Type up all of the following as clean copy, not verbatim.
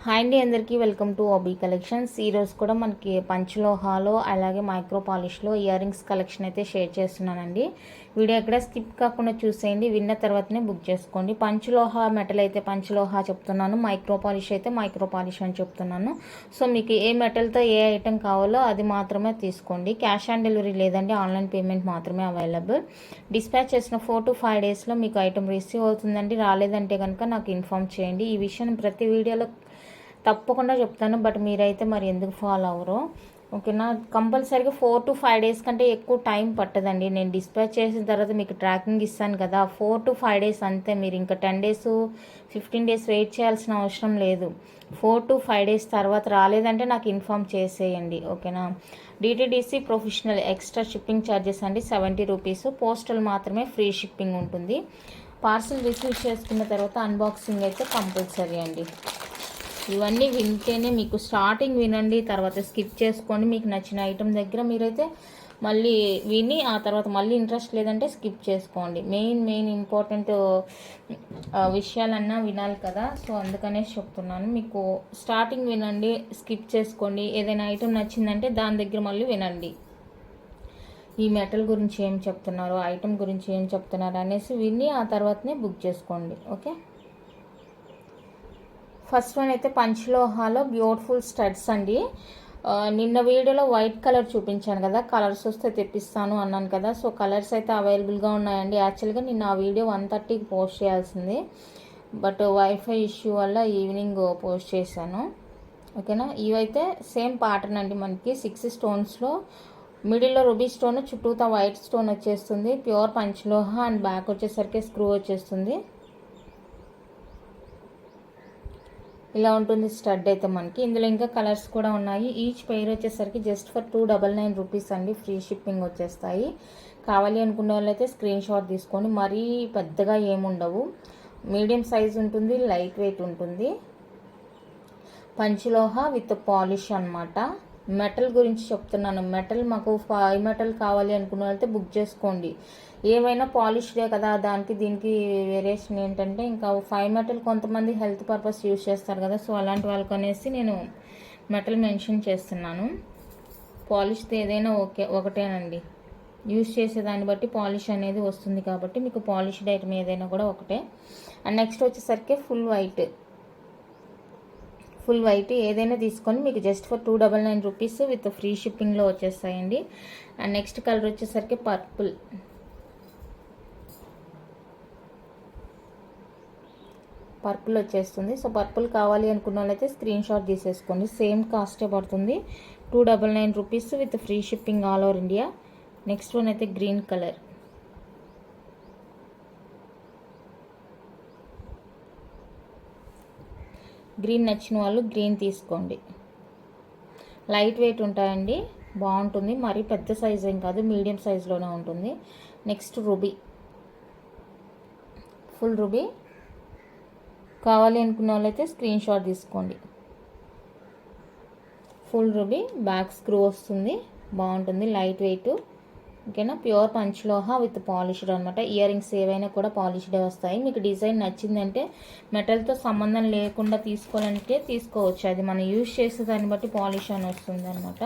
Hi అండి, అందరికీ welcome to OB collections. ఈరోజు కూడా మనకి పంచలోహాలో అలాగే మైక్రో పాలిష్లో ఇయర్ రింగ్స్ కలెక్షన్ అయితే షేర్ చేస్తున్నానండి. వీడియో ఎక్కడ స్కిప్ కాకుండా చూసేయండి, విన్న తర్వాతనే బుక్ చేసుకోండి. పంచలోహ మెటల్ అయితే పంచలోహ చెప్తున్నాను, మైక్రో పాలిష్ అయితే మైక్రో పాలిష్ అని చెప్తున్నాను. సో మీకు ఏ మెటల్తో ఏ ఐటెం కావాలో అది మాత్రమే తీసుకోండి. క్యాష్ ఆన్ డెలివరీ లేదండి, ఆన్లైన్ పేమెంట్ మాత్రమే అవైలబుల్. డిస్పాచ్ చేసిన 4 to 5 డేస్లో మీకు ఐటెం రిసీవ్ అవుతుందండి. రాలేదంటే కనుక నాకు ఇన్ఫామ్ చేయండి. ఈ విషయం ప్రతి వీడియోలో తప్పకుండా చెప్తాను, బట్ మీరైతే మరి ఎందుకు ఫాలో అవ్వరు? ఓకేనా? కంపల్సరీగా 4 to 5 డేస్ కంటే ఎక్కువ టైం పట్టదండి. నేను డిస్పాచ్ చేసిన తర్వాత మీకు ట్రాకింగ్ ఇస్తాను కదా, 4 to 5 డేస్ అంతే. మీరు ఇంకా 10 days 15 days వెయిట్ చేయాల్సిన అవసరం లేదు. 4 to 5 డేస్ తర్వాత రాలేదంటే నాకు ఇన్ఫామ్ చేసేయండి, ఓకేనా? DTDC professional extra shipping charges అండి 70 రూపీస్. పోస్టల్ మాత్రమే ఫ్రీ షిప్పింగ్ ఉంటుంది. పార్సిల్ రిసీవ్ చేసుకున్న తర్వాత అన్బాక్సింగ్ అయితే కంపల్సరీ అండి. ఇవన్నీ వింటేనే మీకు స్టార్టింగ్ వినండి, తర్వాత స్కిప్ చేసుకోండి. మీకు నచ్చిన ఐటెం దగ్గర మీరైతే మళ్ళీ విని ఆ తర్వాత మళ్ళీ ఇంట్రెస్ట్ లేదంటే స్కిప్ చేసుకోండి. మెయిన్ ఇంపార్టెంట్ విషయాలన్నా వినాలి కదా, సో అందుకనే చెప్తున్నాను. మీకు స్టార్టింగ్ వినండి, స్కిప్ చేసుకోండి. ఏదైనా ఐటెం నచ్చిందంటే దాని దగ్గర మళ్ళీ వినండి. ఈ మెటల్ గురించి ఏం చెప్తున్నారు, ఐటెం గురించి ఏం చెప్తున్నారు అనేసి విని ఆ తర్వాతనే బుక్ చేసుకోండి, ఓకే? ఫస్ట్ వన్ అయితే పంచలోహాలో బ్యూటిఫుల్ స్టడ్స్ అండి. నిన్న వీడియోలో వైట్ కలర్ చూపించాను కదా, కలర్స్ వస్తే తెప్పిస్తాను అన్నాను కదా, సో కలర్స్ అయితే అవైలబుల్గా ఉన్నాయండి. యాక్చువల్గా నిన్న ఆ వీడియో 1:30కి పోస్ట్ చేయాల్సింది, బట్ వైఫై ఇష్యూ వల్ల ఈవినింగ్ పోస్ట్ చేశాను, ఓకేనా? ఇవైతే సేమ్ ప్యాటర్న్ అండి. మనకి 6 స్టోన్స్లో మిడిల్లో రూబీ స్టోన్, చుట్టూతా వైట్ స్టోన్ వచ్చేస్తుంది. ప్యూర్ పంచలోహ అండ్ బ్యాక్ వచ్చేసరికి స్క్రూ వచ్చేస్తుంది. ఇలా ఉంటుంది స్టడ్ అయితే మనకి. ఇందులో ఇంకా కలర్స్ కూడా ఉన్నాయి. ఈచ్ పెయిర్ వచ్చేసరికి జస్ట్ ఫర్ 299 రూపీస్ అండి. ఫ్రీ షిప్పింగ్ వచ్చేస్తాయి. కావాలి అనుకునే వాళ్ళైతే స్క్రీన్ షాట్ తీసుకోండి. మరీ పెద్దగా ఏముండవు, మీడియం సైజ్ ఉంటుంది, లైట్ వెయిట్ ఉంటుంది. పంచలోహ విత్ పాలిష్ అనమాట. మెటల్ గురించి చెప్తున్నాను. మెటల్ మాకు 5 మెటల్ కావాలి అనుకున్న వాళ్ళైతే బుక్ చేసుకోండి. ఏవైనా పాలిష్డే కదా, దానికి దీనికి వేరియేషన్ ఏంటంటే ఇంకా 5 మెటల్ కొంతమంది హెల్త్ పర్పస్ యూజ్ చేస్తారు కదా, సో అలాంటి వాళ్ళకి అనేసి నేను మెటల్ మెన్షన్ చేస్తున్నాను. పాలిష్ ఏదైనా ఒకటేనండి. యూజ్ చేసేదాన్ని బట్టి పాలిష్ అనేది వస్తుంది కాబట్టి మీకు పాలిష్డ్ ఐటమ్ ఏదైనా కూడా ఒకటే. అండ్ నెక్స్ట్ వచ్చేసరికి ఫుల్ వైట్ ఏదైనా తీసుకొని మీకు just for 299 rupees with free షిప్పింగ్లో వచ్చేస్తాయండి. అండ్ నెక్స్ట్ కలర్ వచ్చేసరికి పర్పుల్ వచ్చేస్తుంది. సో పర్పుల్ కావాలి అనుకున్న వాళ్ళైతే స్క్రీన్ షాట్ తీసేసుకోండి. సేమ్ కాస్టే పడుతుంది, 299 rupees with free shipping all over India. Next one అయితే గ్రీన్ కలర్. గ్రీన్ నచ్చిన వాళ్ళు గ్రీన్ తీసుకోండి. లైట్ వెయిట్ ఉంటాయండి, బాగుంటుంది. మరీ పెద్ద సైజ్ ఏం కాదు, మీడియం సైజులోనే ఉంటుంది. నెక్స్ట్ రూబీ, ఫుల్ రూబీ కావాలి అనుకున్న వాళ్ళైతే స్క్రీన్ షాట్ తీసుకోండి. ఫుల్ రూబీ, బ్యాక్ స్క్రూ వస్తుంది, బాగుంటుంది, లైట్ వెయిట్, ఓకేనా? ప్యూర్ పంచలోహ విత్ పాలిష్డ్ అనమాట. ఇయర్ రింగ్స్ ఏవైనా కూడా పాలిష్డే వస్తాయి. మీకు డిజైన్ నచ్చిందంటే మెటల్తో సంబంధం లేకుండా తీసుకోవాలంటే తీసుకోవచ్చు, అది మనం యూజ్ చేసే దాన్ని బట్టి పాలిష్ అని వస్తుంది అనమాట,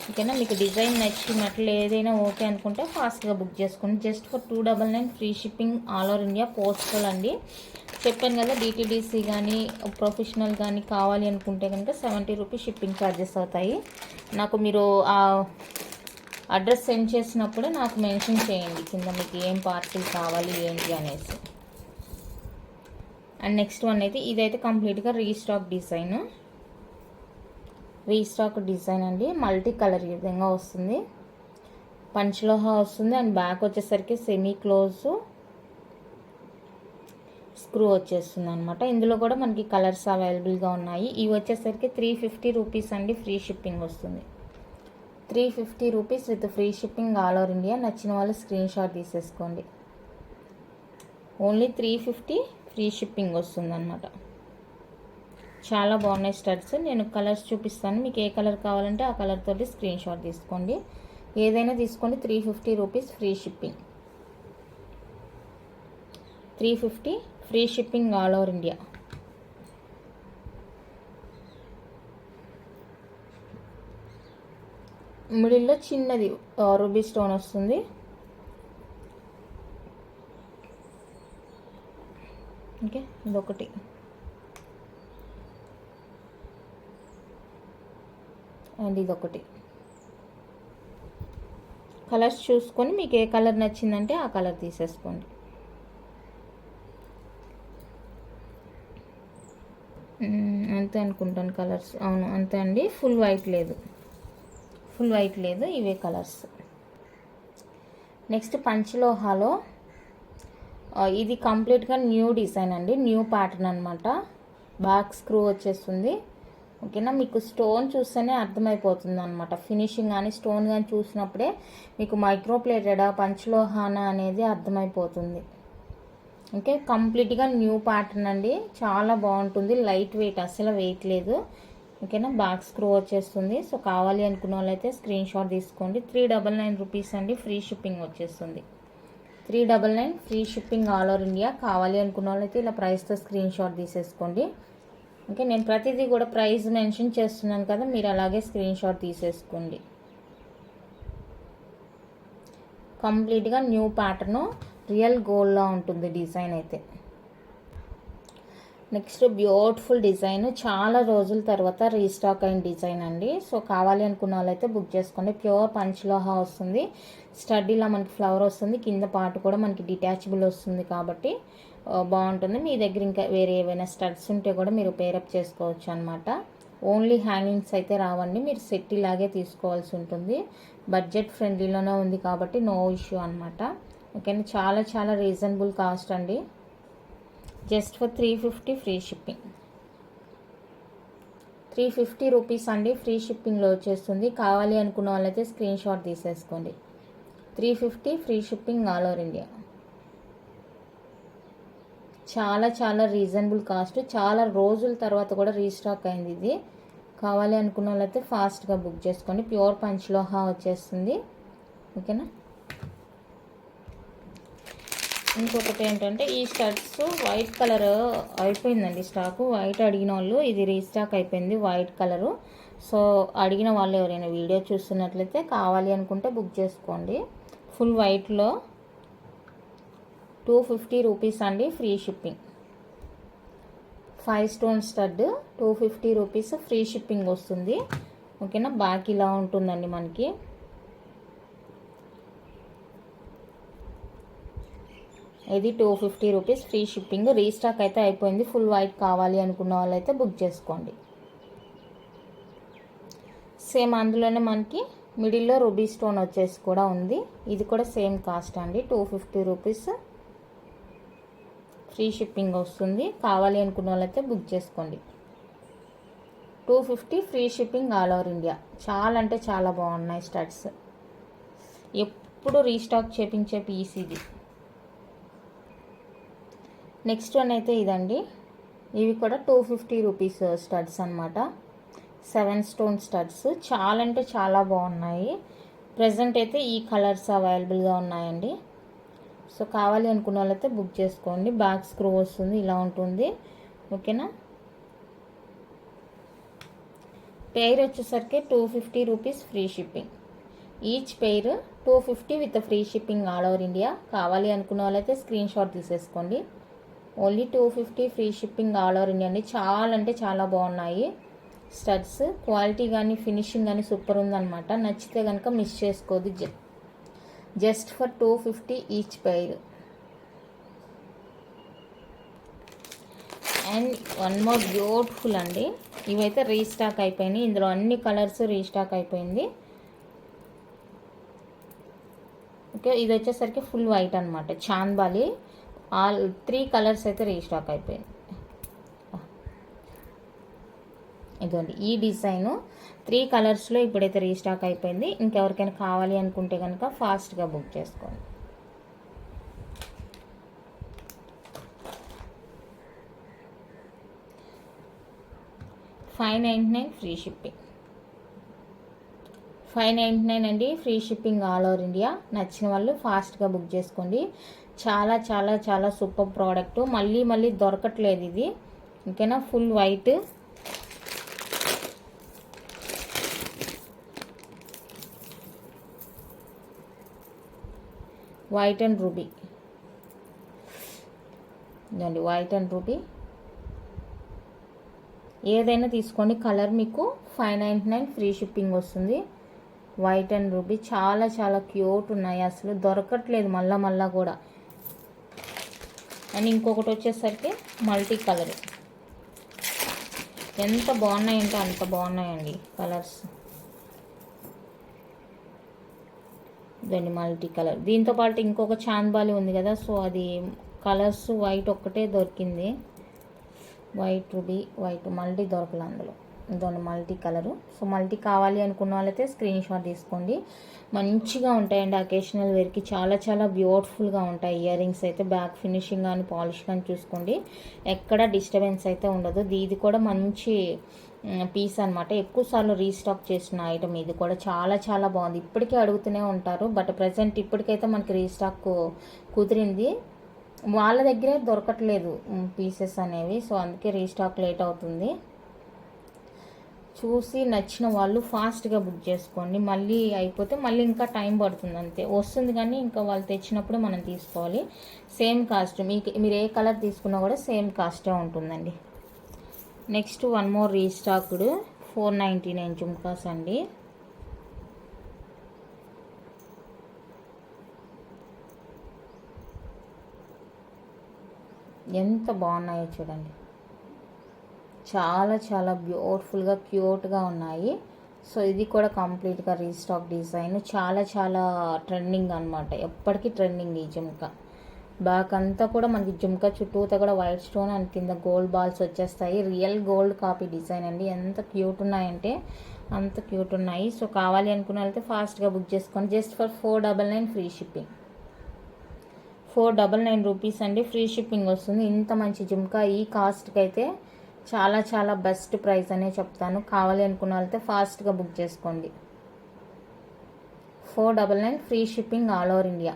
ఓకేనా? మీకు డిజైన్ నచ్చి మెటల్ ఏదైనా ఓకే అనుకుంటే ఫాస్ట్గా బుక్ చేసుకోండి. Just for 299 free shipping all over India. Postal అండి, చెప్పాను కదా. డిటిడిసి కానీ ప్రొఫెషనల్ కానీ కావాలి అనుకుంటే కనుక 70 రూపీస్ షిప్పింగ్ ఛార్జెస్ అవుతాయి. నాకు మీరు అడ్రస్ సెండ్ చేసినప్పుడే నాకు మెన్షన్ చేయండి కింద మీకు ఏం పార్సిల్ కావాలి ఏంటి అనేసి. అండ్ నెక్స్ట్ వన్ అయితే ఇదైతే కంప్లీట్గా రీస్టాక్ డిజైన్ అండి. మల్టీ కలర్ ఈ విధంగా వస్తుంది. పంచలోహ వస్తుంది అండ్ బ్యాక్ వచ్చేసరికి సెమీ క్లోజ్ స్క్రూ వచ్చేస్తుంది అనమాట. ఇందులో కూడా మనకి కలర్స్ అవైలబుల్గా ఉన్నాయి. ఇవి వచ్చేసరికి 350 రూపీస్ అండి. ఫ్రీ షిప్పింగ్ వస్తుంది. 350 rupees with free shipping all over India. నచ్చిన వాళ్ళు స్క్రీన్ షాట్ తీసేసుకోండి. ఓన్లీ 350 ఫ్రీ షిప్పింగ్ వస్తుంది అనమాట. చాలా బాగున్నాయి స్టడ్స్. నేను కలర్స్ చూపిస్తాను, మీకు ఏ కలర్ కావాలంటే ఆ కలర్ తోటి స్క్రీన్ షాట్ తీసుకోండి. ఏదైనా తీసుకోండి, 350 rupees free shipping. 350 free shipping all over India. మిడిల్లో చిన్నది రూబీ స్టోన్ వస్తుంది. ఓకే, ఇదొకటి. అండ్ ఇదొకటి. కలర్స్ చూసుకొని మీకు ఏ కలర్ నచ్చిందంటే ఆ కలర్ తీసేసుకోండి. అంతే అనుకుంటాను కలర్స్. అవును అంతే అండి, ఫుల్ వైట్ లేదు, ఇవే కలర్స్. నెక్స్ట్ పంచలోహాలో ఇది కంప్లీట్గా న్యూ డిజైన్ అండి, న్యూ ప్యాటర్న్ అనమాట. బ్యాక్ స్క్రూ వచ్చేస్తుంది. ఓకేనా, మీకు స్టోన్ చూస్తేనే అర్థమైపోతుంది అనమాట. ఫినిషింగ్ కానీ స్టోన్ కానీ చూసినప్పుడే మీకు మైక్రో ప్లేటెడా పంచలోహానా అనేది అర్థమైపోతుంది. ఓకే, కంప్లీట్గా న్యూ ప్యాటర్న్ అండి, చాలా బాగుంటుంది. లైట్ వెయిట్, అసలు వెయిట్ లేదు. ఓకేనా, బ్యాక్ స్క్రూ వచ్చేస్తుంది. సో కావాలి అనుకున్న వాళ్ళైతే స్క్రీన్ షాట్ తీసుకోండి. 399 రూపీస్ అండి, ఫ్రీ షిప్పింగ్ వచ్చేస్తుంది. 399 free shipping all over India. కావాలి అనుకున్న వాళ్ళైతే ఇలా ప్రైస్తో స్క్రీన్ షాట్ తీసేసుకోండి. ఓకే, నేను ప్రతిదీ కూడా ప్రైస్ మెన్షన్ చేస్తున్నాను కదా, మీరు అలాగే స్క్రీన్ షాట్ తీసేసుకోండి. కంప్లీట్గా న్యూ ప్యాటర్ను, రియల్ గోల్డ్లా ఉంటుంది డిజైన్ అయితే. నెక్స్ట్ బ్యూటిఫుల్ డిజైన్, చాలా రోజుల తర్వాత రీస్టాక్ అయిన డిజైన్ అండి. సో కావాలి అనుకున్న వాళ్ళైతే బుక్ చేసుకోండి. ప్యూర్ పంచలోహా వస్తుంది. స్టడ్డీలా మనకి ఫ్లవర్ వస్తుంది. కింద పార్ట్ కూడా మనకి డిటాచబుల్ వస్తుంది కాబట్టి బాగుంటుంది. మీ దగ్గర ఇంకా వేరే ఏవైనా స్టడ్స్ ఉంటే కూడా మీరు పేరప్ చేసుకోవచ్చు అనమాట. ఓన్లీ హ్యాంగింగ్స్ అయితే రావండి, మీరు సెట్ ఇలాగే తీసుకోవాల్సి ఉంటుంది. బడ్జెట్ ఫ్రెండ్లీలోనే ఉంది కాబట్టి నో ఇష్యూ అనమాట. ఓకేనా, చాలా చాలా రీజనబుల్ కాస్ట్ అండి. Just for 350 free shipping. 350 rupees అండి, ఫ్రీ షిప్పింగ్లో వచ్చేస్తుంది. కావాలి అనుకున్న వాళ్ళైతే స్క్రీన్ షాట్ తీసేసుకోండి. 350 free shipping all over India. చాలా చాలా రీజనబుల్ కాస్ట్. చాలా రోజుల తర్వాత కూడా రీస్టాక్ అయింది ఇది. కావాలి అనుకున్న వాళ్ళైతే ఫాస్ట్గా బుక్ చేసుకోండి. ప్యూర్ పంచలోహా వచ్చేస్తుంది. ఓకేనా, ఇంకొకటి ఏంటంటే ఈ స్టడ్స్ వైట్ కలర్ అయిపోయిందండి స్టాకు. వైట్ అడిగిన వాళ్ళు ఇది రీస్టాక్ అయిపోయింది వైట్ కలరు. సో అడిగిన వాళ్ళు ఎవరైనా వీడియో చూస్తున్నట్లయితే కావాలి అనుకుంటే బుక్ చేసుకోండి. ఫుల్ వైట్లో 250 రూపీస్ అండి, free shipping. 5 stone stud 250 rupees, free shipping వస్తుంది. ఓకేనా, బ్యాక్ ఇలా ఉంటుందండి మనకి. ఇది 250 రూపీస్, ఫ్రీ షిప్పింగ్. రీస్టాక్ అయితే అయిపోయింది. ఫుల్ వైట్ కావాలి అనుకున్న వాళ్ళైతే బుక్ చేసుకోండి. సేమ్ అందులోనే మనకి మిడిల్లో రూబీ స్టోన్ వచ్చేసి కూడా ఉంది. ఇది కూడా సేమ్ కాస్ట్ అండి, 250 రూపీస్, ఫ్రీ షిప్పింగ్ వస్తుంది. కావాలి అనుకున్న వాళ్ళైతే బుక్ చేసుకోండి. 250 free shipping all over India. చాలా అంటే చాలా బాగున్నాయి స్టడ్స్. ఎప్పుడు రీస్టాక్ చేపించే పీస్ ఇది. నెక్స్ట్ వన్ అయితే ఇదండి. ఇవి కూడా 250 రూపీస్ స్టడ్స్ అనమాట. 7 స్టోన్ స్టడ్స్. చాలా అంటే చాలా బాగున్నాయి. ప్రజెంట్ అయితే ఈ కలర్స్ అవైలబుల్గా ఉన్నాయండి. సో కావాలి అనుకున్న వాళ్ళైతే బుక్ చేసుకోండి. బ్యాక్ స్క్రూ వస్తుంది, ఇలా ఉంటుంది. ఓకేనా, పెయిర్ వచ్చేసరికి 250 rupees, free shipping. Each pair 250 with free shipping all over India. కావాలి అనుకున్న వాళ్ళైతే స్క్రీన్ షాట్ తీసేసుకోండి. Only 250 free shipping all over India అండి. చాలా అంటే చాలా బాగున్నాయి స్టడ్స్. క్వాలిటీ కానీ ఫినిషింగ్ కానీ సూపర్ ఉందన్నమాట. నచ్చితే కనుక మిస్ చేసుకోదు. Just for 250 each pair. And one more beautiful అండి. ఇవైతే రీస్టాక్ అయిపోయినాయి. ఇందులో అన్ని కలర్స్ రీస్టాక్ అయిపోయింది. ఓకే, ఇది వచ్చేసరికి ఫుల్ వైట్ అనమాట. చాంద్బాలి ఆల్ 3 కలర్స్ అయితే రీస్టాక్ అయిపోయింది. ఇదిగోండి ఈ డిజైను 3 కలర్స్లో ఇప్పుడైతే రీస్టాక్ అయిపోయింది. ఇంకెవరికైనా కావాలి అనుకుంటే కనుక ఫాస్ట్గా బుక్ చేసుకోండి. $599 ఫ్రీ షిప్పింగ్. 599 అండి, free shipping all over India. నచ్చిన వాళ్ళు ఫాస్ట్గా బుక్ చేసుకోండి. చాలా చాలా చాలా సూపర్ ప్రోడక్ట్. మళ్ళీ మళ్ళీ దొరకట్లేదు ఇది. ఓకేనా, full white. White and ruby ఇదండి, వైట్ అండ్ రూబీ. ఏదైనా తీసుకోండి, కలర్ మీకు 599 ఫ్రీ షిప్పింగ్ వస్తుంది. వైట్ అండ్ రూబీ చాలా చాలా క్యూట్ ఉన్నాయి, అసలు దొరకట్లేదు మళ్ళా కూడా. అండ్ ఇంకొకటి వచ్చేసరికి మల్టీ కలర్. ఎంత బాగున్నాయంటే అంత బాగున్నాయండి కలర్స్. ఇదండి మల్టీ కలర్. దీంతో పాటు ఇంకొక చాంద్బాలి ఉంది కదా, సో అది కలర్స్ వైట్ ఒక్కటే దొరికింది. వైట్ రూబీ, వైట్ మల్టీ దొరకలేదు అందులో. ఇదండి మల్టీ కలరు. సో మల్టీ కావాలి అనుకున్న వాళ్ళైతే స్క్రీన్ షాట్ తీసుకోండి. మంచిగా ఉంటాయండి అకేషనల్ వేర్కి, చాలా చాలా బ్యూటిఫుల్గా ఉంటాయి. ఇయర్ రింగ్స్ అయితే బ్యాక్ ఫినిషింగ్ కానీ పాలిష్ కానీ చూసుకోండి, ఎక్కడ డిస్టర్బెన్స్ అయితే ఉండదు. ఇది కూడా మంచి పీస్ అనమాట, ఎక్కువసార్లు రీస్టాక్ చేసిన ఐటమ్. ఇది కూడా చాలా చాలా బాగుంది. ఇప్పటికీ అడుగుతూనే ఉంటారు, బట్ ప్రజెంట్ ఇప్పటికైతే మనకి రీస్టాక్ కుదిరింది. వాళ్ళ దగ్గరే దొరకట్లేదు పీసెస్ అనేవి, సో అందుకే రీస్టాక్ లేట్ అవుతుంది. చూసి నచ్చిన వాళ్ళు ఫాస్ట్గా బుక్ చేసుకోండి, మళ్ళీ అయిపోతే మళ్ళీ ఇంకా టైం పడుతుంది, అంతే. వస్తుంది కానీ ఇంకా వాళ్ళు తెచ్చినప్పుడు మనం తీసుకోవాలి. సేమ్ కాస్ట్, మీరు ఏ కలర్ తీసుకున్నా కూడా సేమ్ కాస్టే ఉంటుందండి. Next one more restocked 499 jhumkas అండి. ఎంత బాగున్నాయో చూడండి, చాలా చాలా బ్యూటిఫుల్గా క్యూట్గా ఉన్నాయి. సో ఇది కూడా కంప్లీట్గా రీస్టాక్ డిజైన్, చాలా చాలా ట్రెండింగ్ అనమాట, ఎప్పటికీ ట్రెండింగ్ ఈ జుమ్కా. బ్యాక్ అంతా కూడా మనకి జుమ్కా చుట్టూతో కూడా వైట్ స్టోన్ అండ్ కింద గోల్డ్ బాల్స్ వచ్చేస్తాయి. రియల్ గోల్డ్ కాపీ డిజైన్ అండి, ఎంత క్యూట్ ఉన్నాయంటే అంత క్యూట్ ఉన్నాయి. సో కావాలి అనుకున్న వాళ్ళైతే ఫాస్ట్గా బుక్ చేసుకోండి. Just for 499 free shipping. 499 rupees అండి, ఫ్రీ షిప్పింగ్ వస్తుంది. ఇంత మంచి జుమ్కా ఈ కాస్ట్కి అయితే చాలా చాలా బెస్ట్ ప్రైస్ అనే చెప్తాను. కావాలి అనుకున్న వాళ్ళైతే ఫాస్ట్గా బుక్ చేసుకోండి. 499 free shipping all over India.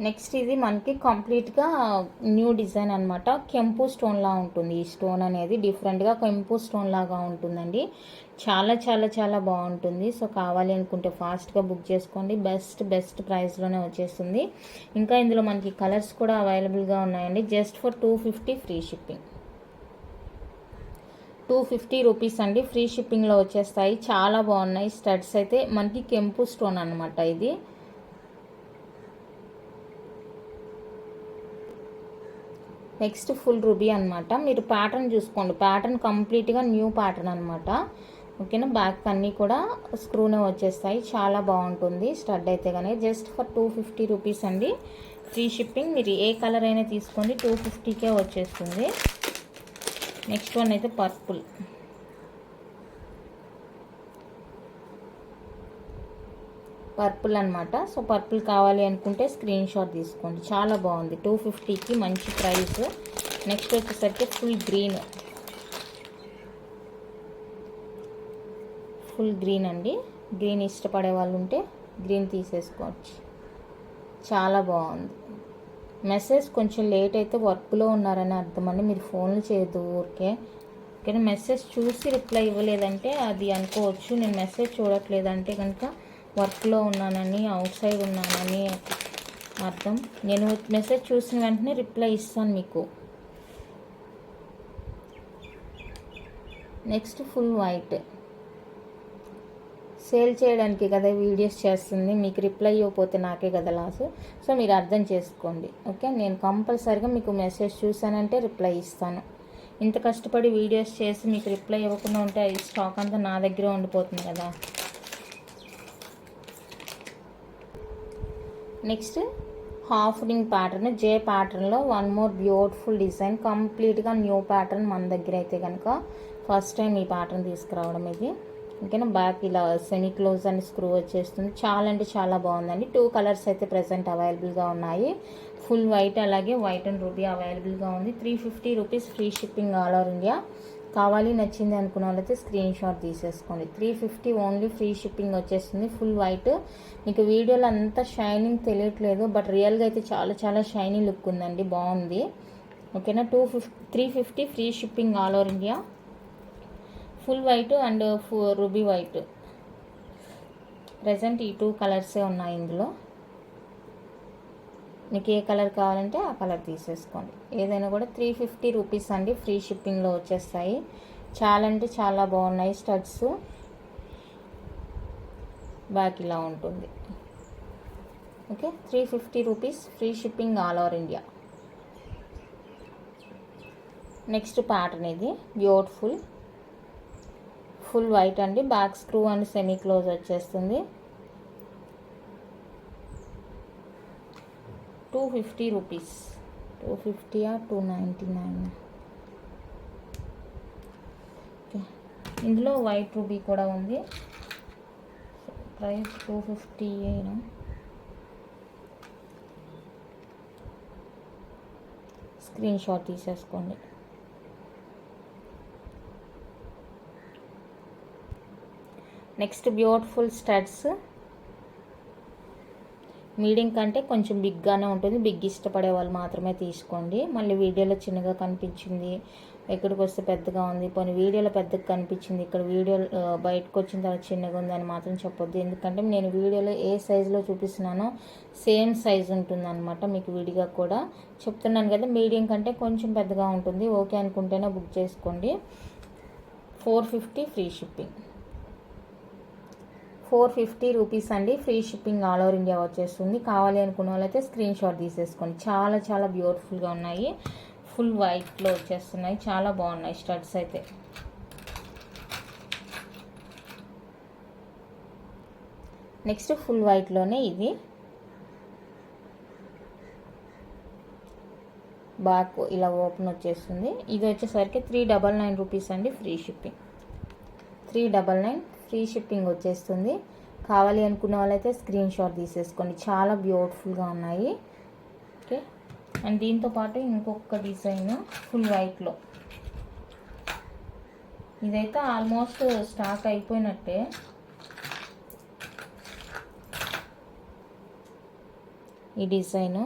Next ఇది మనకి కంప్లీట్గా న్యూ డిజైన్ అనమాట, కెంపు స్టోన్ లా ఉంటుంది. ఈ స్టోన్ అనేది డిఫరెంట్గా కెంపు స్టోన్ లాగా ఉంటుందండి, చాలా చాలా చాలా బాగుంటుంది. సో కావాలి అనుకుంటే ఫాస్ట్గా బుక్ చేసుకోండి, బెస్ట్ ప్రైస్లోనే వచ్చేస్తుంది. ఇంకా ఇందులో మనకి కలర్స్ కూడా అవైలబుల్గా ఉన్నాయండి. Just for 250 free shipping. 250 rupees అండి, ఫ్రీ షిప్పింగ్లో వచ్చేస్తాయి. చాలా బాగున్నాయి. స్టడ్స్ అయితే మనకి కెంపు స్టోన్ అనమాట ఇది. నెక్స్ట్ ఫుల్ రూబీ అనమాట. మీరు ప్యాటర్న్ చూసుకోండి, ప్యాటర్న్ కంప్లీట్గా న్యూ ప్యాటర్న్ అనమాట. ఓకేనా, బ్యాక్ అన్నీ కూడా స్క్రూనే వచ్చేస్తాయి, చాలా బాగుంటుంది స్టడ్ అయితే కానీ. జస్ట్ ఫర్ 250 రూపీస్ అండి, ఫ్రీ షిప్పింగ్. మీరు ఏ కలర్ అయినా తీసుకోండి, 250కే వచ్చేస్తుంది. నెక్స్ట్ వన్ అయితే పర్పుల్. పర్పుల్ అనమాట. సో పర్పుల్ కావాలి అనుకుంటే స్క్రీన్ షాట్ తీసుకోండి, చాలా బాగుంది. 250కి మంచి ప్రైస్. నెక్స్ట్ వచ్చేసరికి ఫుల్ గ్రీన్ అండి. గ్రీన్ ఇష్టపడే వాళ్ళు ఉంటే గ్రీన్ తీసేసుకోవచ్చు, చాలా బాగుంది. మెసేజ్ కొంచెం లేట్ అయితే వర్క్లో ఉన్నారని అర్థం అండి, మీరు ఫోన్లు చేయొద్దు ఊరికే. కానీ మెసేజ్ చూసి రిప్లై ఇవ్వలేదంటే అది అనుకోవచ్చు, నేను మెసేజ్ చూడట్లేదంటే కనుక వర్క్లో ఉన్నానని, అవుట్ సైడ్ ఉన్నానని అర్థం. నేను మెసేజ్ చూసిన వెంటనే రిప్లై ఇస్తాను మీకు. Next full white. సేల్ చేయడానికి కదా వీడియోస్ చేస్తుంది, మీకు రిప్లై ఇవ్వకపోతే నాకే కదా లాస్. సో మీరు అర్థం చేసుకోండి, ఓకే. నేను కంపల్సరీగా మీకు మెసేజ్ చూసానంటే రిప్లై ఇస్తాను. ఇంత కష్టపడి వీడియోస్ చేసి మీకు రిప్లై ఇవ్వకుండా ఉంటే ఈ స్టాక్ అంతా నా దగ్గరే ఉండిపోతుంది కదా. నెక్స్ట్ హాఫ్ రింగ్ ప్యాటర్న్, జే ప్యాటర్న్లో వన్ మోర్ బ్యూటిఫుల్ డిజైన్, కంప్లీట్గా న్యూ ప్యాటర్న్ మన దగ్గర అయితే కనుక. ఫస్ట్ టైం ఈ ప్యాటర్న్ తీసుకురావడం ఇది, ఓకేనా. బ్యాక్ ఇలా సెమీ క్లోజ్ అని స్క్రూ వచ్చేస్తుంది, చాలా అంటే చాలా బాగుందండి. 2 కలర్స్ అయితే ప్రజెంట్ అవైలబుల్గా ఉన్నాయి, ఫుల్ వైట్ అలాగే వైట్ అండ్ రూబీ అవైలబుల్గా ఉంది. 350 rupees free shipping all over India. కావాలి నచ్చింది అనుకున్న వాళ్ళైతే స్క్రీన్ షాట్ తీసేసుకోండి. 350 ఓన్లీ, ఫ్రీ షిప్పింగ్ వచ్చేస్తుంది. ఫుల్ వైట్, మీకు వీడియోలో అంతా షైనింగ్ తెలియట్లేదు, బట్ రియల్గా అయితే చాలా చాలా షైనీ లుక్ ఉందండి, బాగుంది, ఓకేనా. 350 free shipping all over India. Full white and ruby white. Present ఈ 2 కలర్సే ఉన్నాయి ఇందులో. మీకు ఏ కలర్ కావాలంటే ఆ కలర్ తీసేసుకోండి. ఏదైనా కూడా 350 రూపీస్ అండి, ఫ్రీ షిప్పింగ్లో వచ్చేస్తాయి. చాలా అంటే చాలా బాగున్నాయి స్టడ్స్. బ్యాక్ ఇలా ఉంటుంది. Okay, 350 rupees, free shipping all over India. Next pattern ఇది బ్యూటిఫుల్ ఫుల్ వైట్ అండి, back screw and semi close వచ్చేస్తుంది. 250 రూపీస్, 250 299. ఓకే, ఇందులో వైట్ రూబీ కూడా ఉంది. ప్రైస్ 250. స్క్రీన్ షాట్ తీసేసుకోండి. Next beautiful studs. మీడియం కంటే కొంచెం బిగ్గానే ఉంటుంది. బిగ్ ఇష్టపడే వాళ్ళు మాత్రమే తీసుకోండి. మళ్ళీ వీడియోలో చిన్నగా కనిపించింది, ఎక్కడికి వస్తే పెద్దగా ఉంది, పోనీ వీడియోలో పెద్దగా కనిపించింది, ఇక్కడ వీడియో బయటకు వచ్చిన తర్వాత చిన్నగా ఉంది అని మాత్రం చెప్పొద్దు. ఎందుకంటే నేను వీడియోలో ఏ సైజులో చూపిస్తున్నానో సేమ్ సైజు ఉంటుంది అనమాట. మీకు విడిగా కూడా చెప్తున్నాను కదా, మీడియం కంటే కొంచెం పెద్దగా ఉంటుంది. ఓకే అనుకుంటేనే బుక్ చేసుకోండి. 450 ఫ్రీ షిప్పింగ్. 450 రూపీస్ అండి, free shipping all over India వచ్చేస్తుంది. కావాలి అనుకున్న వాళ్ళైతే స్క్రీన్ షాట్ తీసేసుకోండి. చాలా చాలా బ్యూటిఫుల్గా ఉన్నాయి. ఫుల్ వైట్లో వచ్చేస్తున్నాయి. చాలా బాగున్నాయి స్టడ్స్ అయితే. నెక్స్ట్ ఫుల్ వైట్లోనే ఇది బ్యాక్ ఇలా ఓపెన్ వచ్చేస్తుంది. ఇది వచ్చేసరికి 399 రూపీస్ అండి, ఫ్రీ షిప్పింగ్. 399 ఫ్రీ షిప్పింగ్ వచ్చేస్తుంది. కావాలి అనుకున్న వాళ్ళైతే స్క్రీన్ షాట్ తీసేసుకోండి. చాలా బ్యూటిఫుల్గా ఉన్నాయి. ఓకే, అండ్ దీంతో పాటు ఇంకొక డిజైన్ ఫుల్ వైట్లో. ఇదైతే ఆల్మోస్ట్ స్టాక్ అయిపోయినట్టే. ఈ డిజైను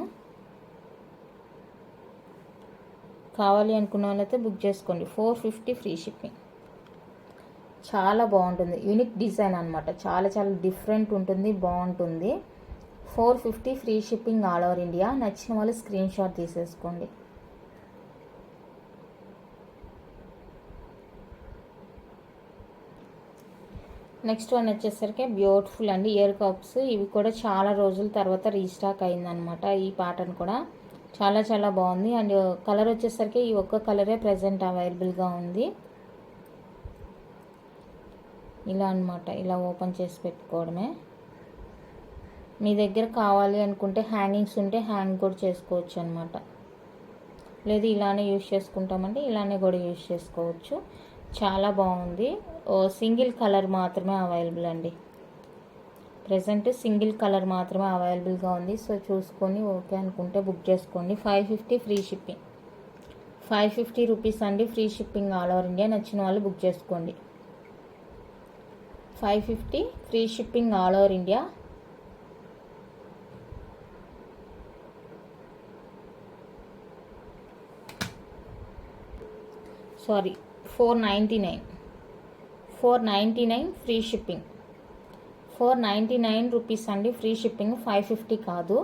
కావాలి అనుకున్న వాళ్ళైతే బుక్ చేసుకోండి. 450 ఫ్రీ షిప్పింగ్. చాలా బాగుంటుంది, యూనిక్ డిజైన్ అనమాట. చాలా చాలా డిఫరెంట్ ఉంటుంది, బాగుంటుంది. 450 free shipping all over India. నచ్చిన వాళ్ళు స్క్రీన్ షాట్ తీసేసుకోండి. నెక్స్ట్ వన్ వచ్చేసరికి బ్యూటిఫుల్ అండి, ఇయర్ కప్స్. ఇవి కూడా చాలా రోజుల తర్వాత రీస్టాక్ అయిందనమాట. ఈ ప్యాటర్న్ కూడా చాలా చాలా బాగుంది. అండ్ కలర్ వచ్చేసరికి ఈ ఒక్క కలరే ప్రజెంట్ అవైలబుల్గా ఉంది. ఇలా అనమాట, ఇలా ఓపెన్ చేసి పెట్టుకోవడమే. మీ దగ్గర కావాలి అనుకుంటే హ్యాంగింగ్స్ ఉంటే హ్యాంగ్ కూడా చేసుకోవచ్చు అనమాట. లేదు ఇలానే యూజ్ చేసుకుంటామంటే ఇలానే కూడా యూజ్ చేసుకోవచ్చు. చాలా బాగుంది. సింగిల్ కలర్ మాత్రమే అవైలబుల్ అండి. ప్రజెంట్ సింగిల్ కలర్ మాత్రమే అవైలబుల్గా ఉంది. సో చూసుకొని ఓకే అనుకుంటే బుక్ చేసుకోండి. 550 ఫ్రీ షిప్పింగ్. 550 రూపీస్ అండి, free shipping all over India. నచ్చిన వాళ్ళు బుక్ చేసుకోండి. 550 free shipping all over India. Sorry, 499. 499 free shipping. 499 rupees అండి, ఫ్రీ షిప్పింగ్. 550 కాదు,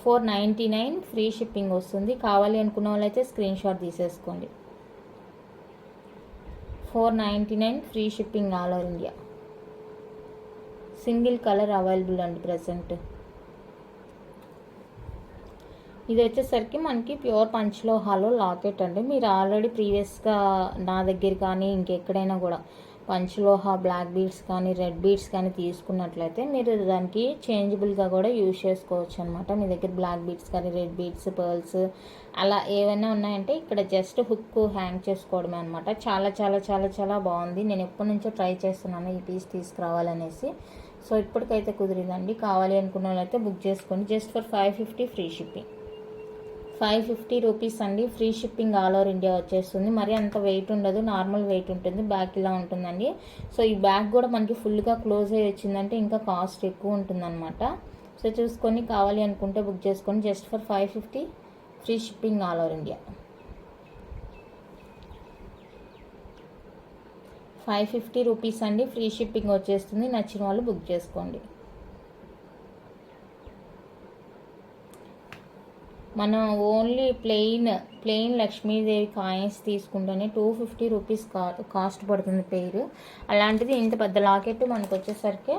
499 ఫ్రీ షిప్పింగ్ వస్తుంది. కావాలి అనుకున్న వాళ్ళైతే స్క్రీన్ షాట్ తీసేసుకోండి. 499 free shipping all over India. Single colour available అండి ప్రజెంట్. ఇది వచ్చేసరికి మనకి ప్యూర్ పంచలోహాలో లాకెట్ అండి. మీరు ఆల్రెడీ ప్రీవియస్గా నా దగ్గర కానీ ఇంకెక్కడైనా కూడా పంచలోహ బ్లాక్ బీడ్స్ కానీ రెడ్ బీడ్స్ కానీ తీసుకున్నట్లయితే మీరు దానికి చేంజబుల్గా కూడా యూజ్ చేసుకోవచ్చు అనమాట. మీ దగ్గర బ్లాక్ బీడ్స్ కానీ రెడ్ బీడ్స్ పర్ల్స్ అలా ఏమైనా ఉన్నాయంటే ఇక్కడ జస్ట్ హుక్ హ్యాంగ్ చేసుకోవడమే అనమాట. చాలా చాలా చాలా చాలా బాగుంది. నేను ఎప్పటి నుంచో ట్రై చేస్తున్నాను ఈ పీస్ తీసుకురావాలనేసి. సో ఇప్పటికైతే కుదిరిందండి. కావాలి అనుకున్న వాళ్ళైతే బుక్ చేసుకోండి. Just for 550 free shipping. 550 rupees అండి, free shipping all over India వచ్చేస్తుంది. మరి అంత వెయిట్ ఉండదు, నార్మల్ వెయిట్ ఉంటుంది. బ్యాక్ ఇలా ఉంటుందండి. సో ఈ బ్యాక్ కూడా మనకి ఫుల్గా క్లోజ్ అయ్యి వచ్చిందంటే ఇంకా కాస్ట్ ఎక్కువ ఉంటుందన్నమాట. సో చూసుకొని కావాలి అనుకుంటే బుక్ చేసుకొని just for 550 free shipping all over India. 550 rupees అండి, ఫ్రీ షిప్పింగ్ వచ్చేస్తుంది. నచ్చిన వాళ్ళు బుక్ చేసుకోండి. మనం ఓన్లీ ప్లెయిన్ లక్ష్మీదేవి కాయిన్స్ తీసుకుంటేనే 250 రూపీస్ కాస్ట్ పడుతుంది పెయిర్. అలాంటిది ఇంత పెద్ద లాకెట్ మనకు వచ్చేసరికి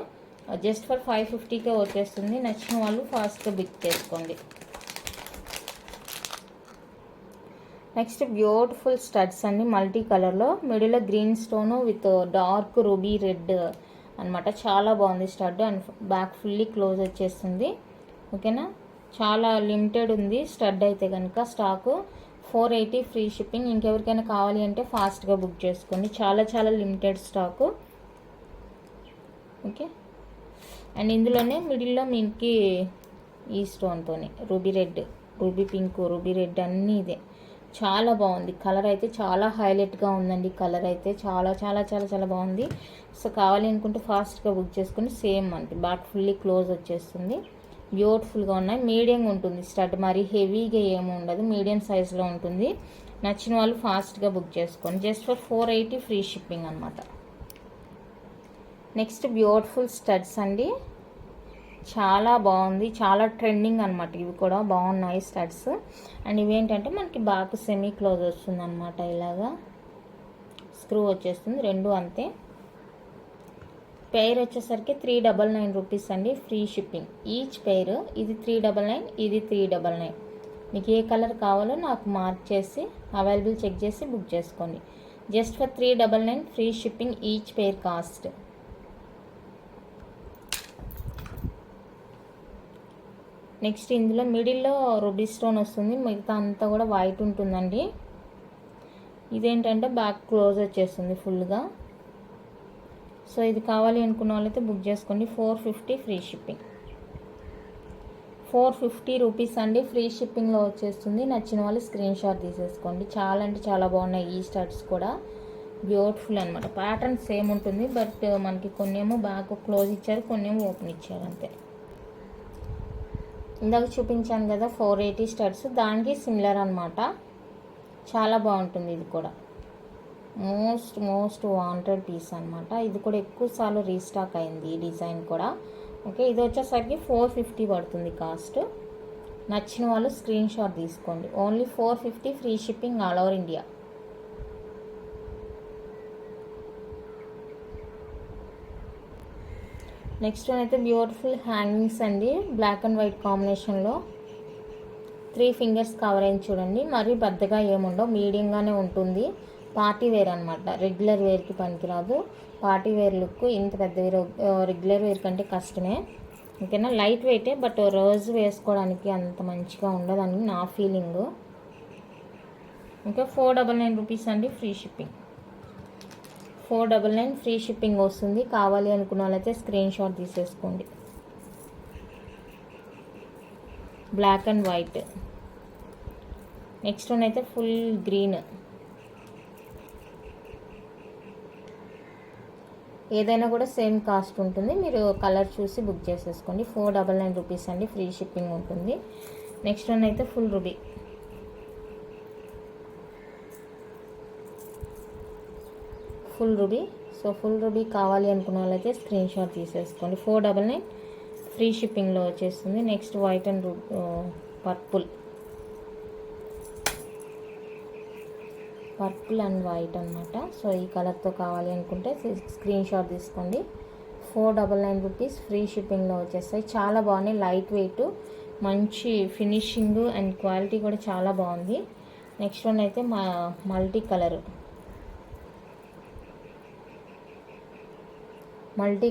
జస్ట్ ఫర్ 550కే వచ్చేస్తుంది. నచ్చిన వాళ్ళు ఫాస్ట్గా బుక్ చేసుకోండి. నెక్స్ట్ బ్యూటిఫుల్ స్టడ్స్ అండి, మల్టీ కలర్లో, మిడిల్లో green stone with dark ruby red అనమాట. చాలా బాగుంది stud. And back fully close వచ్చేస్తుంది. ఓకేనా, చాలా లిమిటెడ్ ఉంది స్టడ్ అయితే కనుక. Stock 480 free shipping. ఇంకెవరికైనా కావాలి అంటే ఫాస్ట్గా బుక్ చేసుకోండి. చాలా లిమిటెడ్ స్టాకు. ఓకే, అండ్ ఇందులోనే మిడిల్లో మీకు ఈ స్టోన్తోనే ruby red, ruby pink, ruby red అన్నీ ఇదే. చాలా బాగుంది కలర్ అయితే, చాలా హైలైట్గా ఉందండి కలర్ అయితే. చాలా బాగుంది. సో కావాలి అనుకుంటే ఫాస్ట్గా బుక్ చేసుకుని. సేమ్ అంటే బ్యాక్ ఫుల్లీ క్లోజ్ వచ్చేస్తుంది. బ్యూటిఫుల్గా ఉన్నాయి. మీడియంగా ఉంటుంది స్టడ్, మరి హెవీగా ఏమి ఉండదు, మీడియం సైజులో ఉంటుంది. నచ్చిన వాళ్ళు ఫాస్ట్గా బుక్ చేసుకోండి. జస్ట్ ఫర్ 480 ఫ్రీ షిప్పింగ్ అనమాట. నెక్స్ట్ బ్యూటిఫుల్ స్టడ్స్ అండి, చాలా బాగుంది, చాలా ట్రెండింగ్ అనమాట. ఇవి కూడా బాగున్నాయి స్టడ్స్. అండ్ ఇవేంటంటే మనకి బ్యాక్ సెమీ క్లోజ్ వస్తుంది అనమాట. ఇలాగా స్క్రూ వచ్చేస్తుంది, రెండు అంతే. పెయిర్ వచ్చేసరికి 399 రూపీస్ అండి, ఫ్రీ షిప్పింగ్. ఈచ్ పెయిర్ ఇది 399, ఇది 399. మీకు ఏ కలర్ కావాలో నాకు మార్క్ చేసి అవైలబుల్ చెక్ చేసి బుక్ చేసుకోండి. Just for 399 free shipping each pair cost. Next ఇందులో మిడిల్లో రూబీ స్టోన్ వస్తుంది, మిగతా అంతా కూడా వైట్ ఉంటుందండి. ఇదేంటంటే బ్యాక్ క్లోజ్ వచ్చేస్తుంది ఫుల్గా. సో ఇది కావాలి అనుకున్న వాళ్ళైతే బుక్ చేసుకోండి. 450 ఫ్రీ షిప్పింగ్. 450 రూపీస్ అండి, ఫ్రీ షిప్పింగ్లో వచ్చేస్తుంది. నచ్చిన వాళ్ళు స్క్రీన్ షాట్ తీసేసుకోండి. చాలా అంటే చాలా బాగున్నాయి ఈ స్టడ్స్ కూడా. బ్యూటిఫుల్ అనమాట. ప్యాటర్న్ సేమ్ ఉంటుంది, బట్ మనకి కొన్ని ఏమో బ్యాక్ క్లోజ్ ఇచ్చారు, కొన్ని ఏమో ఓపెన్ ఇచ్చారు అంతే. ఇందాక చూపించాను కదా 480 స్టడ్స్, దానికి సిమిలర్ అనమాట. చాలా బాగుంటుంది ఇది కూడా. మోస్ట్ వాంటెడ్ పీస్ అనమాట. ఇది కూడా ఎక్కువ సార్లు రీస్టాక్ అయింది ఈ డిజైన్ కూడా. ఓకే, ఇది వచ్చేసరికి 450 పడుతుంది కాస్ట్. నచ్చిన వాళ్ళు స్క్రీన్ షాట్ తీసుకోండి. Only 450 free shipping all over India. Next one అయితే బ్యూటిఫుల్ హ్యాంగింగ్స్ అండి, బ్లాక్ అండ్ వైట్ కాంబినేషన్లో. 3 ఫింగర్స్ కవర్ అయింది చూడండి. మరీ పెద్దగా ఏముండవు, మీడియంగానే ఉంటుంది. పార్టీ వేర్ అనమాట, రెగ్యులర్ వేర్కి పనికిరాదు. Party wear look. ఇంత పెద్ద రెగ్యులర్ వేర్ కంటే కష్టమే. ఓకేనా, లైట్ వెయిటే, బట్ రోజు వేసుకోవడానికి అంత మంచిగా ఉండదని నా ఫీలింగ్. ఇంకా 499 రూపీస్ అండి, ఫ్రీ షిప్పింగ్. 499 ఫ్రీ షిప్పింగ్ వస్తుంది. కావాలి అనుకున్న వాళ్ళైతే స్క్రీన్ షాట్ తీసేసుకోండి. Black and white. Next one అయితే ఫుల్ గ్రీన్. ఏదైనా కూడా సేమ్ కాస్ట్ ఉంటుంది, మీరు కలర్ చూసి బుక్ చేసేసుకోండి. 499 రూపీస్ అండి, ఫ్రీ షిప్పింగ్ ఉంటుంది. నెక్స్ట్ వన్ అయితే full ruby. Full ruby. So full ruby కావాలి అనుకున్న వాళ్ళైతే స్క్రీన్ షాట్ తీసేసుకోండి. 499 ఫ్రీ షిప్పింగ్లో వచ్చేస్తుంది. Next white and purple and white అనమాట. సో ఈ కలర్తో కావాలి అనుకుంటే స్క్రీన్ షాట్ తీసుకోండి. 499 రూపీస్ ఫ్రీ షిప్పింగ్లో వచ్చేస్తాయి. చాలా బాగున్నాయి, లైట్ వెయిట్, మంచి ఫినిషింగ్ అండ్ క్వాలిటీ కూడా చాలా బాగుంది. నెక్స్ట్ వన్ అయితే మల్టీ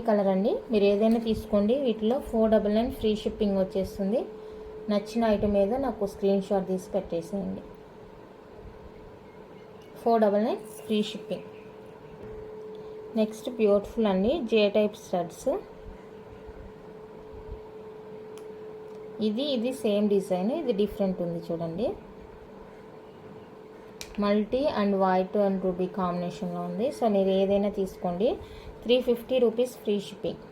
కలర్ అండి. మీరు ఏదైనా తీసుకోండి, వీటిలో 499 ఫ్రీ షిప్పింగ్ వచ్చేస్తుంది. నచ్చిన ఐటమ్ ఏదో నాకు స్క్రీన్ షాట్ తీసి పెట్టేసేయండి. 499 ఫ్రీ షిప్పింగ్. నెక్స్ట్ బ్యూటిఫుల్ అండి, జే టైప్ స్టడ్స్. ఇది సేమ్ డిజైన్, ఇది డిఫరెంట్ ఉంది చూడండి. Multi and white and ruby కాంబినేషన్లో ఉంది. సో మీరు ఏదైనా తీసుకోండి. 350 రూపీస్ ఫ్రీ షిప్పింగ్.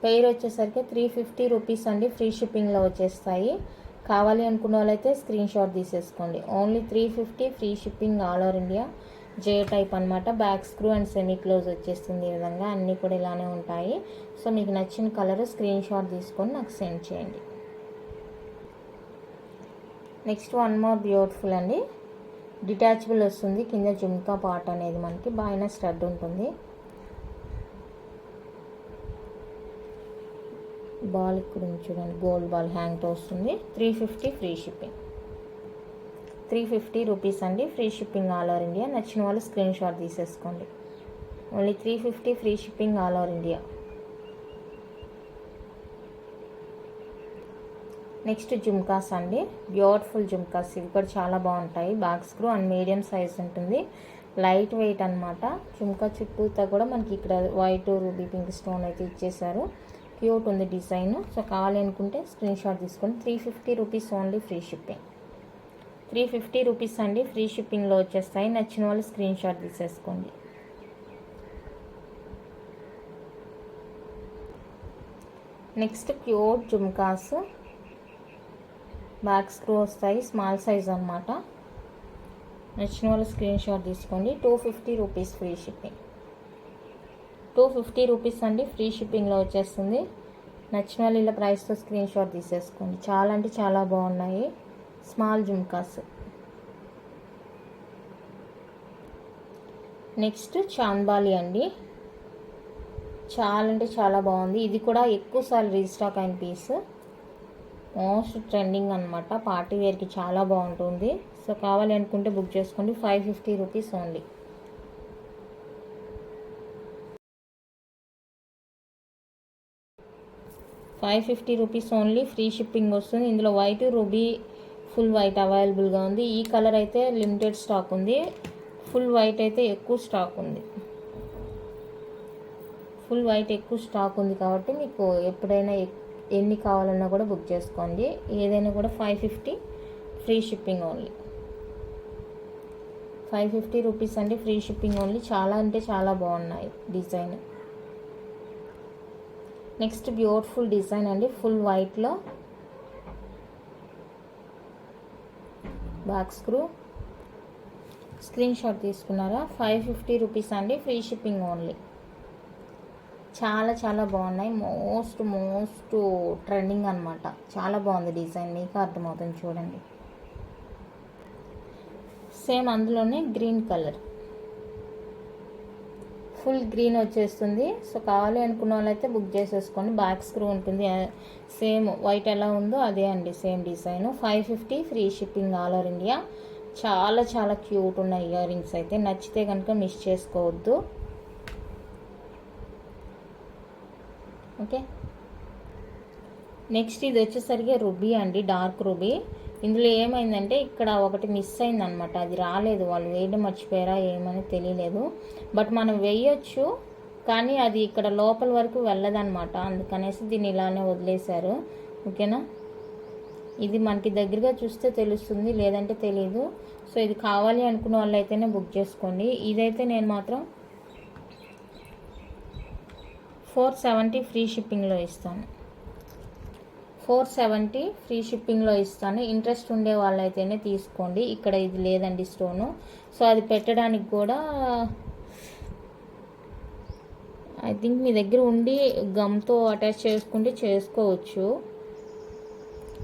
పెయిర్ వచ్చేసరికి 350 రూపీస్ అండి, ఫ్రీ షిప్పింగ్లో వచ్చేస్తాయి. కావాలి అనుకున్న వాళ్ళైతే స్క్రీన్ షాట్ తీసేసుకోండి. Only 350 free shipping all over India. J type అనమాట. Back screw and semi close వచ్చేస్తుంది. ఈ విధంగా అన్నీ కూడా ఇలానే ఉంటాయి. సో మీకు నచ్చిన కలర్ స్క్రీన్ షాట్ తీసుకొని నాకు సెండ్ చేయండి. నెక్స్ట్ వన్ మోర్ బ్యూటిఫుల్ అండి, డిటాచబుల్ వస్తుంది. కింద జుమ్కా పార్ట్ అనేది మనకి బాగా స్టడ్ ఉంటుంది. బాల్ ఇక్కడ చూడండి, గోల్డ్ బాల్ హ్యాంగ్తో వస్తుంది. 350 ఫ్రీ షిప్పింగ్. 350 రూపీస్ అండి, free shipping all over India. నచ్చిన వాళ్ళు స్క్రీన్ షాట్ తీసేసుకోండి. Only 350 free shipping all over India. Next jhumkas అండి, బ్యూటిఫుల్ జుమ్కాస్. ఇవి కూడా చాలా బాగుంటాయి. Back screw and medium size ఉంటుంది, లైట్ వెయిట్ అనమాట. జుమ్కా చుట్టూతో కూడా మనకి ఇక్కడ వైట్ రూబీ పింక్ స్టోన్ అయితే ఇచ్చేసారు. క్యూట్ ఉంది డిజైన్. సో కావాలి అనుకుంటే స్క్రీన్ షాట్ తీసుకోండి. 350 rupees only, free shipping. 350 rupees అండి, ఫ్రీ షిప్పింగ్లో వచ్చేస్తాయి. నచ్చిన వాళ్ళు స్క్రీన్ షాట్ తీసేసుకోండి. Next cute jhumkas, back screw వస్తాయి, స్మాల్ సైజ్ అనమాట. నచ్చిన వాళ్ళు స్క్రీన్ షాట్ తీసుకోండి. 250 రూపీస్ ఫ్రీ షిప్పింగ్. 250 రూపీస్ అండి, ఫ్రీ షిప్పింగ్లో వచ్చేస్తుంది. నచ్చిన వాళ్ళు ఇలా ప్రైస్తో స్క్రీన్ షాట్ తీసేసుకోండి. చాలా అంటే చాలా బాగున్నాయి స్మాల్ జుమ్కాస్. నెక్స్ట్ చాంద్బాలి అండి, చాలా అంటే చాలా బాగుంది. ఇది కూడా ఎక్కువసార్లు రీస్టాక్ అయిన పీస్, మోస్ట్ ట్రెండింగ్ అనమాట. పార్టీ వేర్కి చాలా బాగుంటుంది. సో కావాలి అనుకుంటే బుక్ చేసుకోండి. 550 rupees only. Rupees only, free shipping వస్తుంది. ఇందులో వైట్ రూబీ ఫుల్ వైట్ అవైలబుల్గా ఉంది. ఈ కలర్ అయితే లిమిటెడ్ స్టాక్ ఉంది, ఫుల్ వైట్ అయితే ఎక్కువ స్టాక్ ఉంది. ఫుల్ వైట్ ఎక్కువ స్టాక్ ఉంది కాబట్టి మీకు ఎప్పుడైనా ఎన్ని కావాలన్నా కూడా బుక్ చేసుకోండి. ఏదైనా కూడా 550 ఫ్రీ షిప్పింగ్ ఓన్లీ. 550 రూపీస్ అండి, ఫ్రీ షిప్పింగ్ ఓన్లీ. చాలా అంటే చాలా బాగున్నాయి డిజైన్. నెక్స్ట్ బ్యూటిఫుల్ డిజైన్ అండి, ఫుల్ వైట్లో బ్యాక్ స్క్రూ. స్క్రీన్ షాట్ తీసుకున్నారా? 550 రూపీస్ అండి, ఫ్రీ షిప్పింగ్ ఓన్లీ. చాలా చాలా బాగున్నాయి. మోస్ట్ ట్రెండింగ్ అనమాట. చాలా బాగుంది డిజైన్, మీకు అర్థమవుతుంది చూడండి. సేమ్ అందులోనే గ్రీన్ కలర్, ఫుల్ గ్రీన్ వచ్చేస్తుంది. సో కావాలి అనుకున్న వాళ్ళైతే బుక్ చేసేసుకోండి. బ్యాక్ స్క్రూ ఉంటుంది, సేమ్ వైట్ ఎలా ఉందో అదే అండి, same design. 550 free shipping all over India. చాలా చాలా క్యూట్ ఉన్న ఇయర్ రింగ్స్ అయితే, నచ్చితే కనుక మిస్ చేసుకోవద్దు. ఓకే, నెక్స్ట్ ఇది వచ్చేసరికి రూబీ అండి, డార్క్ రూబీ. ఇందులో ఏమైందంటే ఇక్కడ ఒకటి మిస్ అయిందనమాట, అది రాలేదు. వాళ్ళు వేయడం మర్చిపోయారా ఏమని తెలియలేదు. బట్ మనం వేయచ్చు, కానీ అది ఇక్కడ లోపల వరకు వెళ్ళదన్నమాట. అందుకనేసి దీన్ని ఇలానే వదిలేశారు. ఓకేనా, ఇది మనకి దగ్గరగా చూస్తే తెలుస్తుంది, లేదంటే తెలీదు. సో ఇది కావాలి అనుకున్న వాళ్ళు అయితేనే బుక్ చేసుకోండి. ఇదైతే నేను మాత్రం 470 ఫ్రీ షిప్పింగ్లో ఇస్తాను. 470 ఫ్రీ షిప్పింగ్లో ఇస్తాను. ఇంట్రెస్ట్ ఉండే వాళ్ళైతేనే తీసుకోండి. ఇక్కడ ఇది లేదండి స్టోను. సో అది పెట్టడానికి కూడా ఐ థింక్ మీ దగ్గర ఉండి గమ్తో అటాచ్ చేసుకుంటే చేసుకోవచ్చు.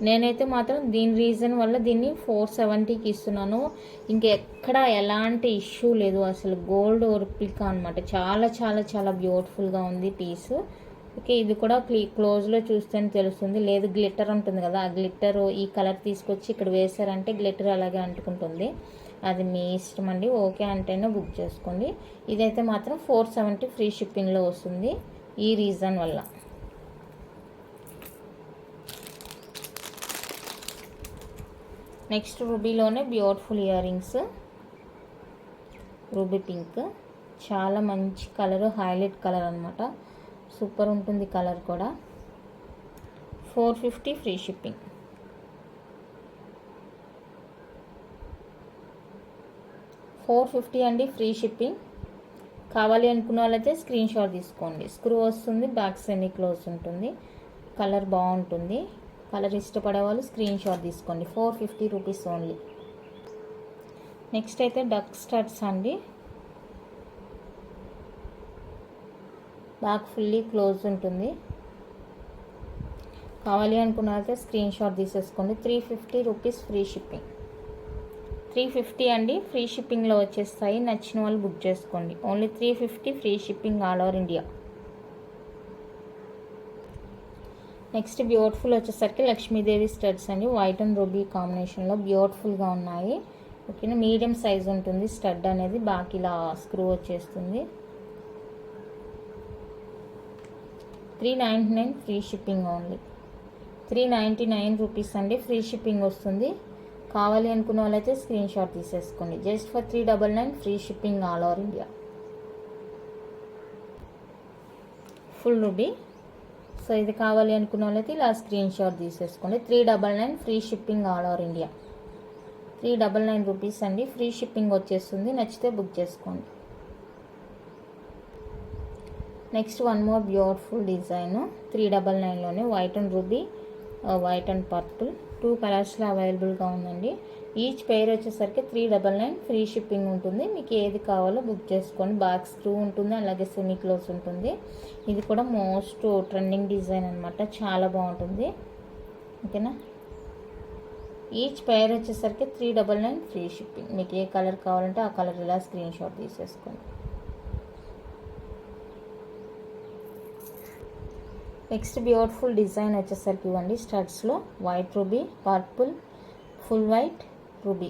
నేనైతే మాత్రం దీని రీజన్ వల్ల దీన్ని 470కి ఇస్తున్నాను. ఇంకెక్కడ ఎలాంటి ఇష్యూ లేదు. అసలు గోల్డ్ రిప్లికా అనమాట. చాలా చాలా చాలా బ్యూటిఫుల్గా ఉంది పీస్. ఓకే, ఇది కూడా క్లోజ్లో చూస్తేనే తెలుస్తుంది. లేదు గ్లిట్టర్ ఉంటుంది కదా, ఆ గ్లిట్టర్ ఈ కలర్ తీసుకొచ్చి ఇక్కడ వేసారంటే గ్లిట్టర్ అలాగే అంటుకుంటుంది. అది మీ ఇష్టం అండి. ఓకే అంటేనే బుక్ చేసుకోండి. ఇదైతే మాత్రం 470 ఫ్రీ షిప్పింగ్లో వస్తుంది ఈ రీజన్ వల్ల. నెక్స్ట్ రూబీలోనే beautiful ear rings, ruby pink. చాలా మంచి కలర్, హైలైట్ కలర్ అనమాట. సూపర్ ఉంటుంది కలర్ కూడా. 450 ఫ్రీ షిప్పింగ్. 450 అండి, ఫ్రీ షిప్పింగ్. కావాలి అనుకున్న వాళ్ళైతే స్క్రీన్ షాట్ తీసుకోండి. స్క్రూ వస్తుంది, బ్యాక్ సెమీ క్లోజ్ ఉంటుంది. కలర్ బాగుంటుంది. కలర్ ఇష్టపడే వాళ్ళు స్క్రీన్ షాట్ తీసుకోండి. 450 రూపీస్ ఓన్లీ. నెక్స్ట్ అయితే డక్ స్టడ్స్ అండి. బ్యాక్ ఫుల్లీ క్లోజ్ ఉంటుంది. కావాలి అనుకున్న అయితే స్క్రీన్ షాట్ తీసేసుకోండి. 350 రూపీస్ ఫ్రీ షిప్పింగ్. 350 అండి, ఫ్రీ షిప్పింగ్లో వచ్చేస్తాయి. నచ్చిన వాళ్ళు బుక్ చేసుకోండి. Only 350 free shipping all over India. Next beautiful వచ్చేసరికి లక్ష్మీదేవి స్టడ్స్ అండి. వైట్ అండ్ రూబీ కాంబినేషన్లో బ్యూటిఫుల్గా ఉన్నాయి. ఓకేనా, మీడియం సైజ్ ఉంటుంది స్టడ్ అనేది. బాగా ఇలా స్క్రూ వచ్చేస్తుంది. 399 ఫ్రీ షిప్పింగ్ ఓన్లీ. 399 రూపీస్ అండి, ఫ్రీ షిప్పింగ్ వస్తుంది. కావాలి అనుకున్న వాళ్ళైతే స్క్రీన్ షాట్ తీసేసుకోండి. Just for 399 free shipping all over India. Full ruby. So ఇది కావాలి అనుకున్న వాళ్ళైతే ఇలా స్క్రీన్ షాట్ తీసేసుకోండి. 399 free shipping all over India. 399 rupees అండి, ఫ్రీ షిప్పింగ్ వచ్చేస్తుంది. నచ్చితే బుక్ చేసుకోండి. Next one more beautiful design 399లోనే white and ruby, white and purple 2 కలర్స్లో అవైలబుల్గా ఉందండి. ఈచ్ పెయిర్ వచ్చేసరికి 399 ఫ్రీ షిప్పింగ్ ఉంటుంది. మీకు ఏది కావాలో బుక్ చేసుకోండి. బ్యాక్ స్క్రూ ఉంటుంది, అలాగే సెమీ క్లోజ్ ఉంటుంది. ఇది కూడా మోస్ట్ ట్రెండింగ్ డిజైన్ అనమాట, చాలా బాగుంటుంది. ఓకేనా, ఈచ్ పెయిర్ వచ్చేసరికి 399 ఫ్రీ షిప్పింగ్. మీకు ఏ కలర్ కావాలంటే ఆ కలర్ ఇలా స్క్రీన్ షాట్ తీసేసుకోండి. నెక్స్ట్ బ్యూటిఫుల్ డిజైన్ వచ్చేసరికి ఇవ్వండి స్టడ్స్లో white ruby, purple, full white ruby.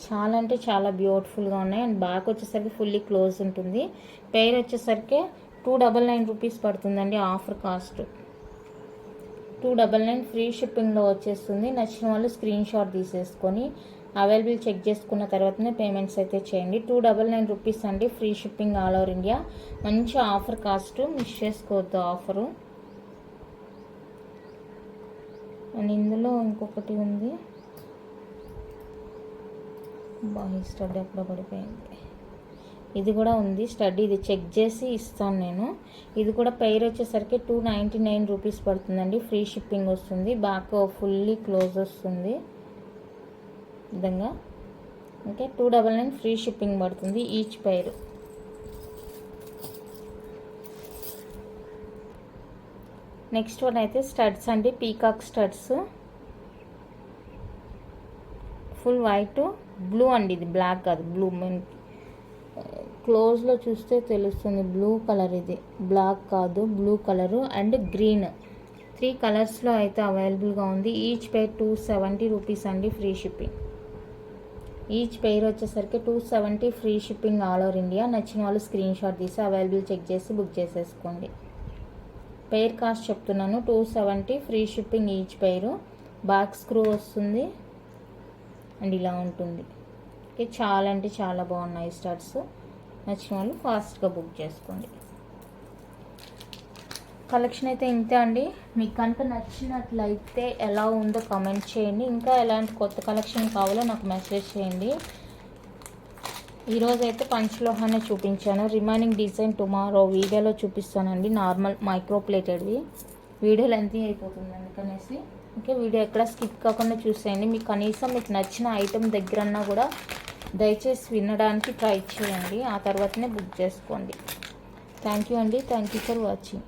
చాలా అంటే చాలా బ్యూటిఫుల్గా ఉన్నాయి. అండ్ బ్యాక్ వచ్చేసరికి ఫుల్లీ క్లోజ్ ఉంటుంది. పెయిర్ వచ్చేసరికి 299 రూపీస్ పడుతుందండి. ఆఫర్ కాస్ట్ 299 ఫ్రీ షిప్పింగ్లో వచ్చేస్తుంది. నచ్చిన వాళ్ళు స్క్రీన్ షాట్ తీసేసుకొని అవైలబుల్ చెక్ చేసుకున్న తర్వాతనే పేమెంట్స్ అయితే చేయండి. 299 రూపీస్ అండి, free shipping all over India. మంచి ఆఫర్ కాస్ట్, మిస్ చేసుకోవద్దు ఆఫరు. అండ్ ఇందులో ఇంకొకటి ఉంది, బాగా స్టడ్ ఎక్కడ పడిపోయింది. ఇది కూడా ఉంది స్టడ్, ఇది చెక్ చేసి ఇస్తాను నేను. ఇది కూడా పెయిర్ వచ్చేసరికి 299 రూపీస్ పడుతుందండి, ఫ్రీ షిప్పింగ్ వస్తుంది. బ్యాక్ ఫుల్లీ క్లోజ్ వస్తుంది విధంగా. ఓకే, 299 ఫ్రీ షిప్పింగ్ పడుతుంది ఈచ్ పెయిర్. నెక్స్ట్ వన్ అయితే స్టడ్స్ అండి, peacock studs. Full white, blue అండి. ఇది బ్లాక్ కాదు, బ్లూ. క్లోజ్లో చూస్తే తెలుస్తుంది బ్లూ కలర్. ఇది బ్లాక్ కాదు, బ్లూ కలరు అండ్ గ్రీన్. 3 కలర్స్లో అయితే అవైలబుల్గా ఉంది. ఈచ్ పెయిర్ 270 రూపీస్ అండి, ఫ్రీ షిప్పింగ్. ఈచ్ పెయిర్ వచ్చేసరికి 270 free shipping all over India. నచ్చిన వాళ్ళు స్క్రీన్ షాట్ తీసి అవైలబుల్ చెక్ చేసి బుక్ చేసేసుకోండి. పెయిర్ కాస్ట్ చెప్తున్నాను, 270 free shipping each pair. Back screw వస్తుంది అండ్ ఇలా ఉంటుంది. ఓకే, చాలా అంటే చాలా బాగున్నాయి స్టడ్స్. నచ్చిన వాళ్ళు ఫాస్ట్గా బుక్ చేసుకోండి. కలెక్షన్ అయితే ఇంతే అండి. మీకు కనుక నచ్చినట్లయితే ఎలా ఉందో కామెంట్ చేయండి. ఇంకా ఎలాంటి కొత్త కలెక్షన్ కావాలో నాకు మెసేజ్ చేయండి. ఈరోజు అయితే పంచలోహానే చూపించాను. రిమైనింగ్ డిజైన్ టుమారో వీడియోలో చూపిస్తానండి. నార్మల్ మైక్రో ప్లేటెడ్వి. వీడియో లెంతీ అయిపోతుంది అందుకనేసి. ఓకే, వీడియో ఎక్కడ స్కిప్ కాకుండా చూసేయండి. మీకు కనీసం మీకు నచ్చిన ఐటెం దగ్గరన్నా కూడా దయచేసి వినడానికి ట్రై చేయండి. ఆ తర్వాతనే బుక్ చేసుకోండి. థ్యాంక్ యూ అండి. Thank you for watching.